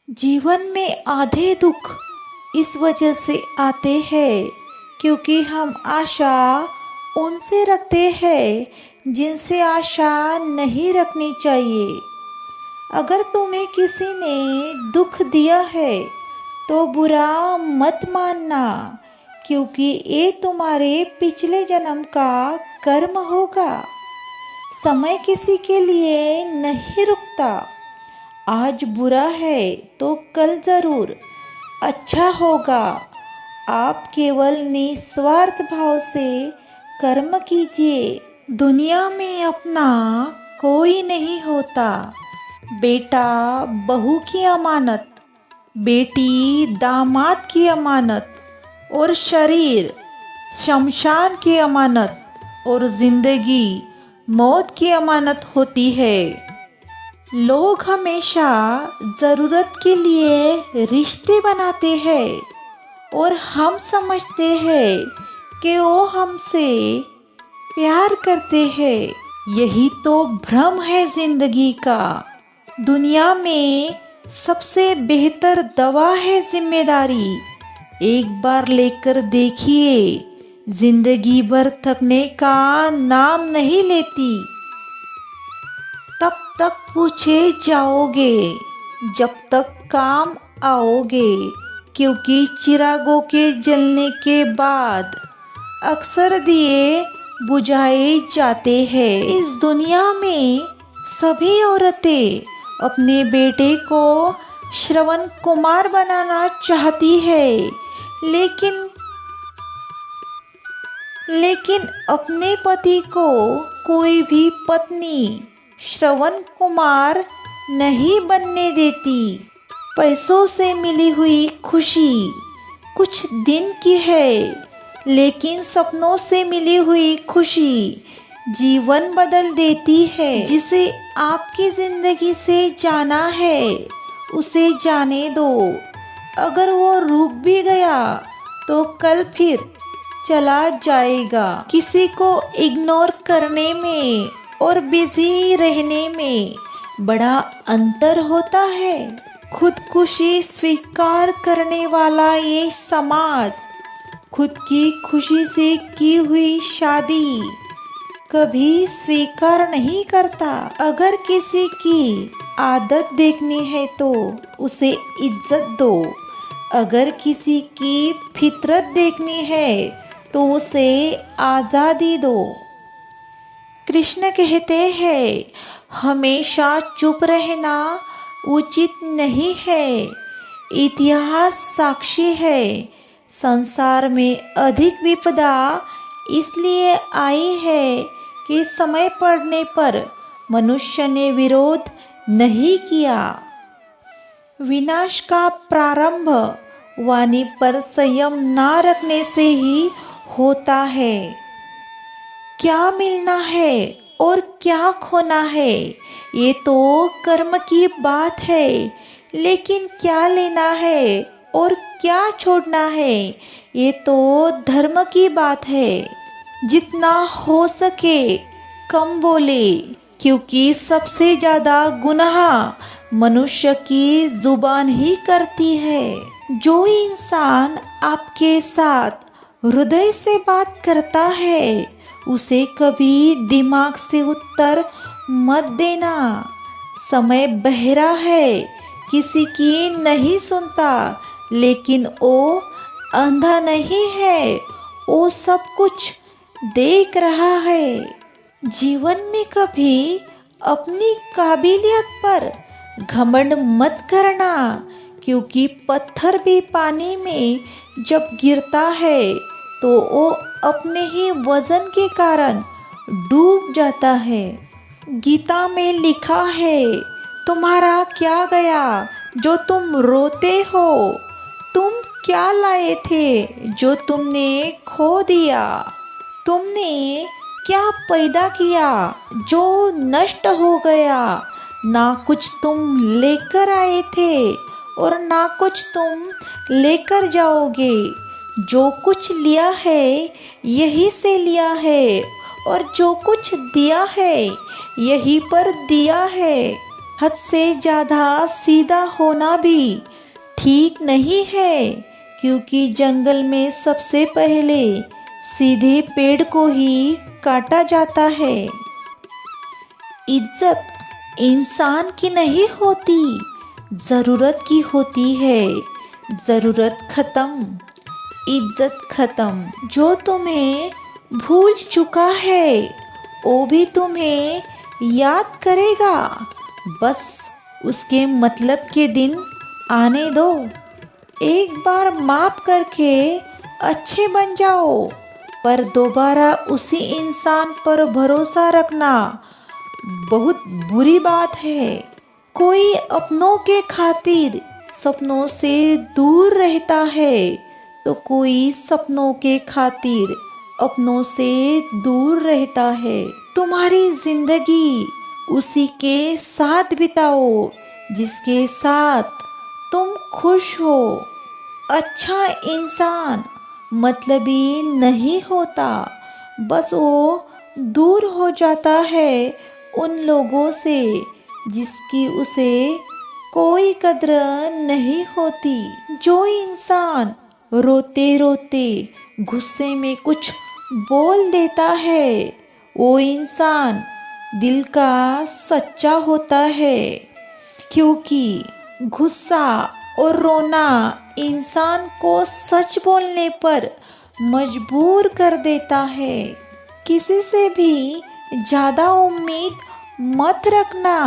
जीवन में आधे दुख इस वजह से आते हैं क्योंकि हम आशा उनसे रखते हैं जिनसे आशा नहीं रखनी चाहिए। अगर तुम्हें किसी ने दुख दिया है तो बुरा मत मानना, क्योंकि ये तुम्हारे पिछले जन्म का कर्म होगा। समय किसी के लिए नहीं रुकता। आज बुरा है तो कल ज़रूर अच्छा होगा। आप केवल निस्वार्थ भाव से कर्म कीजिए। दुनिया में अपना कोई नहीं होता। बेटा बहू की अमानत, बेटी दामाद की अमानत, और शरीर शमशान की अमानत, और जिंदगी मौत की अमानत होती है। लोग हमेशा ज़रूरत के लिए रिश्ते बनाते हैं और हम समझते हैं कि वो हमसे प्यार करते हैं। यही तो भ्रम है जिंदगी का। दुनिया में सबसे बेहतर दवा है जिम्मेदारी। एक बार लेकर देखिए, जिंदगी भर थकने का नाम नहीं लेती। तब तक पूछे जाओगे जब तक काम आओगे, क्योंकि चिरागों के जलने के बाद अक्सर दिए बुझाए जाते हैं। इस दुनिया में सभी औरतें अपने बेटे को श्रवण कुमार बनाना चाहती है, लेकिन अपने पति को कोई भी पत्नी श्रवण कुमार नहीं बनने देती। पैसों से मिली हुई खुशी कुछ दिन की है, लेकिन सपनों से मिली हुई खुशी जीवन बदल देती है। जिसे आपकी जिंदगी से जाना है उसे जाने दो। अगर वो रुक भी गया तो कल फिर चला जाएगा। किसी को इग्नोर करने में और बिजी रहने में बड़ा अंतर होता है। खुदकुशी स्वीकार करने वाला ये समाज खुद की खुशी से की हुई शादी कभी स्वीकार नहीं करता। अगर किसी की आदत देखनी है तो उसे इज्जत दो। अगर किसी की फितरत देखनी है तो उसे आज़ादी दो। कृष्ण कहते हैं, हमेशा चुप रहना उचित नहीं है। इतिहास साक्षी है, संसार में अधिक विपदा इसलिए आई है कि समय पड़ने पर मनुष्य ने विरोध नहीं किया। विनाश का प्रारंभ वाणी पर संयम ना रखने से ही होता है। क्या मिलना है और क्या खोना है ये तो कर्म की बात है, लेकिन क्या लेना है और क्या छोड़ना है ये तो धर्म की बात है। जितना हो सके कम बोले, क्योंकि सबसे ज़्यादा गुनाह मनुष्य की जुबान ही करती है। जो इंसान आपके साथ हृदय से बात करता है उसे कभी दिमाग से उत्तर मत देना। समय बहरा है, किसी की नहीं सुनता, लेकिन वो अंधा नहीं है, वो सब कुछ देख रहा है। जीवन में कभी अपनी काबिलियत पर घमंड मत करना, क्योंकि पत्थर भी पानी में जब गिरता है तो वो अपने ही वजन के कारण डूब जाता है। गीता में लिखा है, तुम्हारा क्या गया जो तुम रोते हो? तुम क्या लाए थे जो तुमने खो दिया? तुमने क्या पैदा किया जो नष्ट हो गया? ना कुछ तुम लेकर आए थे और ना कुछ तुम लेकर जाओगे। जो कुछ लिया है यही से लिया है, और जो कुछ दिया है यहीं पर दिया है। हद से ज़्यादा सीधा होना भी ठीक नहीं है, क्योंकि जंगल में सबसे पहले सीधे पेड़ को ही काटा जाता है। इज्जत इंसान की नहीं होती, ज़रूरत की होती है। ज़रूरत खत्म, इज्जत खत्म। जो तुम्हें भूल चुका है वो भी तुम्हें याद करेगा, बस उसके मतलब के दिन आने दो। एक बार माफ करके अच्छे बन जाओ, पर दोबारा उसी इंसान पर भरोसा रखना बहुत बुरी बात है। कोई अपनों के खातिर सपनों से दूर रहता है, तो कोई सपनों के खातिर अपनों से दूर रहता है। तुम्हारी जिंदगी उसी के साथ बिताओ जिसके साथ तुम खुश हो। अच्छा इंसान मतलबी नहीं होता, बस वो दूर हो जाता है उन लोगों से जिसकी उसे कोई कद्र नहीं होती। जो इंसान रोते रोते गुस्से में कुछ बोल देता है, वो इंसान दिल का सच्चा होता है, क्योंकि गुस्सा और रोना इंसान को सच बोलने पर मजबूर कर देता है। किसी से भी ज़्यादा उम्मीद मत रखना,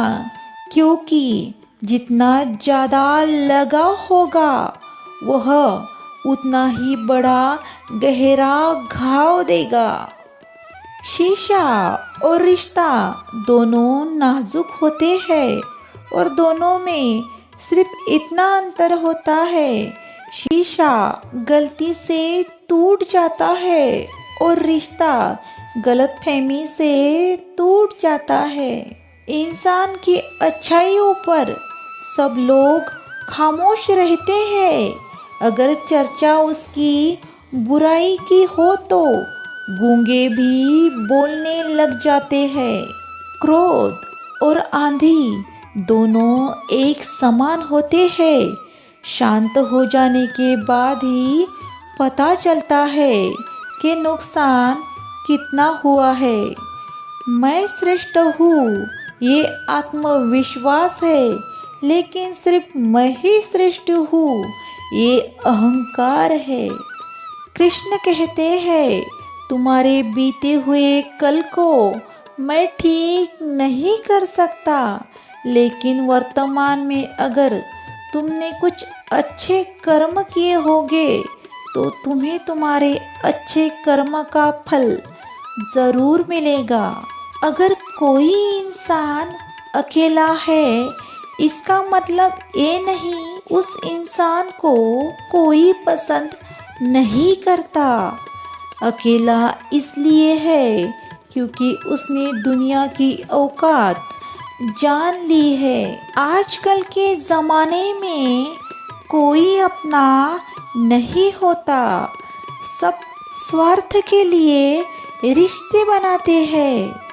क्योंकि जितना ज़्यादा लगाव होगा वह उतना ही बड़ा गहरा घाव देगा। शीशा और रिश्ता दोनों नाजुक होते हैं, और दोनों में सिर्फ इतना अंतर होता है, शीशा गलती से टूट जाता है और रिश्ता गलतफहमी से टूट जाता है। इंसान की अच्छाइयों पर सब लोग खामोश रहते हैं, अगर चर्चा उसकी बुराई की हो तो गूंगे भी बोलने लग जाते हैं। क्रोध और आंधी दोनों एक समान होते हैं, शांत हो जाने के बाद ही पता चलता है कि नुकसान कितना हुआ है। मैं श्रेष्ठ हूँ ये आत्मविश्वास है, लेकिन सिर्फ मैं ही श्रेष्ठ हूँ ये अहंकार है। कृष्ण कहते हैं, तुम्हारे बीते हुए कल को मैं ठीक नहीं कर सकता, लेकिन वर्तमान में अगर तुमने कुछ अच्छे कर्म किए होंगे तो तुम्हें तुम्हारे अच्छे कर्म का फल ज़रूर मिलेगा। अगर कोई इंसान अकेला है, इसका मतलब ये नहीं उस इंसान को कोई पसंद नहीं करता। अकेला इसलिए है क्योंकि उसने दुनिया की औकात जान ली है। आजकल के ज़माने में कोई अपना नहीं होता, सब स्वार्थ के लिए रिश्ते बनाते हैं।